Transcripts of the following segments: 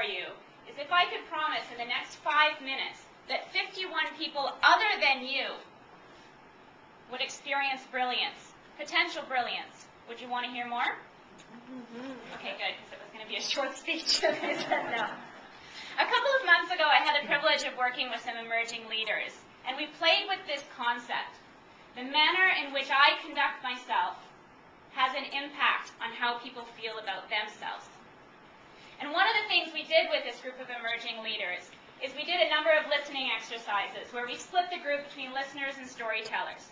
for you is if I could promise in the next 5 minutes that 51 people other than you would experience brilliance, potential brilliance. Would you want to hear more? Okay, good, because it was going to be a short speech. I said no. A couple of months ago, I had the privilege of working with some emerging leaders, and we played with this concept. The manner in which I conduct myself has an impact on how people feel about themselves. And one of the things we did with this group of emerging leaders is we did a number of listening exercises where we split the group between listeners and storytellers.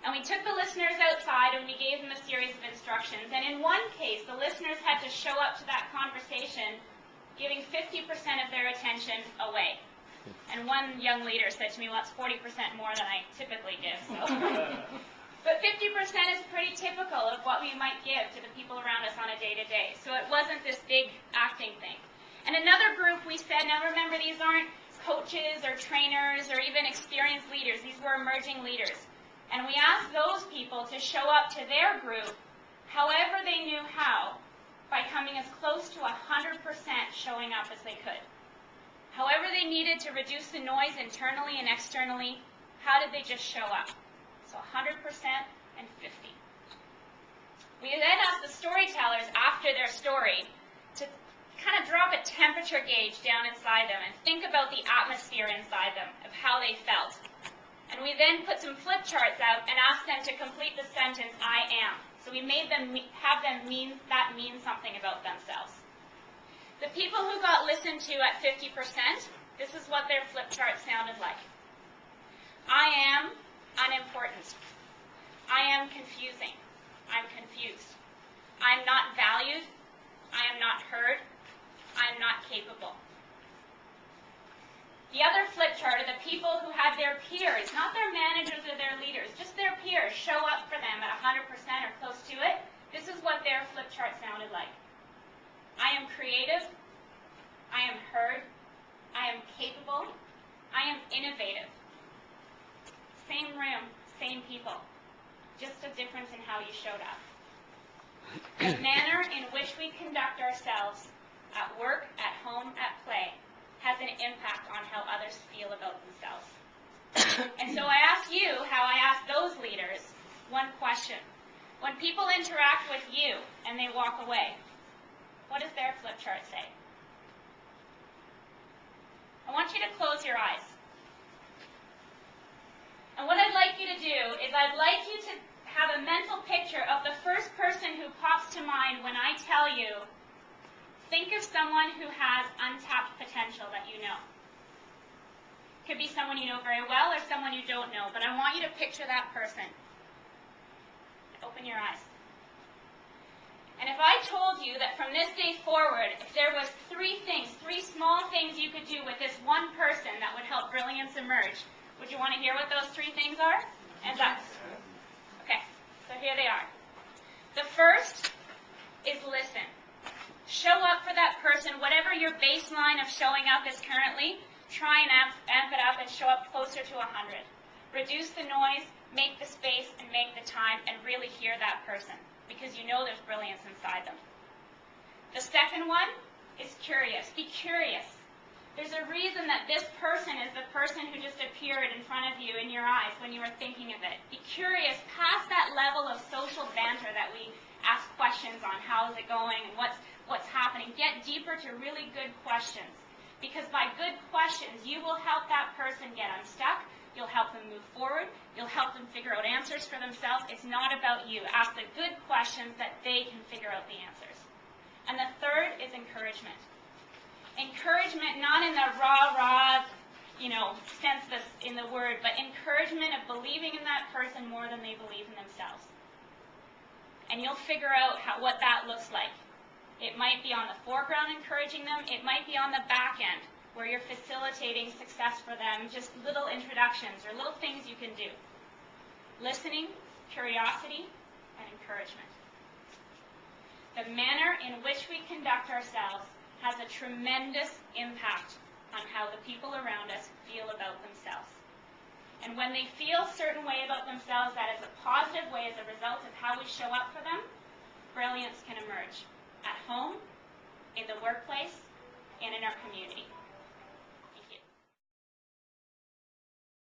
And we took the listeners outside and we gave them a series of instructions. And in one case, the listeners had to show up to that conversation giving 50% of their attention away. And one young leader said to me, well, that's 40% more than I typically give. So. But 50% is pretty typical of what we might give to the people around us on a day-to-day. So it wasn't this big acting thing. And another group we said, now remember, these aren't coaches or trainers or even experienced leaders. These were emerging leaders. And we asked those people to show up to their group however they knew how, by coming as close to 100% showing up as they could. However they needed to reduce the noise internally and externally, how did they just show up? So 100% and 50. We then asked the storytellers after their story to kind of drop a temperature gauge down inside them and think about the atmosphere inside them of how they felt. And we then put some flip charts out and asked them to complete the sentence, I am. So we made them have them mean something about themselves. The people who got listened to at 50%, this is what their flip chart sounded like. I am unimportant. I am confusing. I'm confused. I'm not valued. I am not heard. I am not capable. The other flip chart are the people who had their peers, not their managers or their leaders, just their peers show up for them at 100% or close to it. This is what their flip chart sounded like. I am creative. I am heard. I am capable. I am innovative. Same room, same people. Just a difference in how you showed up. The manner in which we conduct ourselves at work, at home, at play, has an impact on how others feel about themselves. And so I ask you, how I ask those leaders, one question. When people interact with you and they walk away, what does their flip chart say? I want you to close your eyes. And what I'd like you to do is I'd like you to have a mental picture of the first person who pops to mind when I tell you, think of someone who has untapped potential that you know. Could be someone you know very well or someone you don't know, but I want you to picture that person. Open your eyes. And if I told you that from this day forward, if there was three small things you could do with this one person that would help brilliance emerge, would you want to hear what those three things are? Hands up. Okay, so here they are. The first is listen. Show up for that person, whatever your baseline of showing up is currently, try and amp it up and show up closer to 100. Reduce the noise, make the space, and make the time, and really hear that person, because you know there's brilliance inside them. The second one is curious. Be curious. There's a reason that this person is the person who just appeared in front of you in your eyes when you were thinking of it. Be curious past that level of social banter that we ask questions on, how is it going and what's happening. Get deeper to really good questions, because by good questions you will help that person get unstuck. You'll help them move forward. You'll help them figure out answers for themselves. It's not about you. Ask the good questions that they can figure out the answers. And the third is encouragement. Encouragement not in the rah-rah, sense in the word, but encouragement of believing in that person more than they believe in themselves. And you'll figure out what that looks like. It might be on the foreground encouraging them. It might be on the back end where you're facilitating success for them, just little introductions or little things you can do. Listening, curiosity, and encouragement. The manner in which we conduct ourselves has a tremendous impact on how the people around us feel about themselves. And when they feel a certain way about themselves, that is a positive way as a result of how we show up for them, brilliance can emerge. At home, in the workplace, and in our community.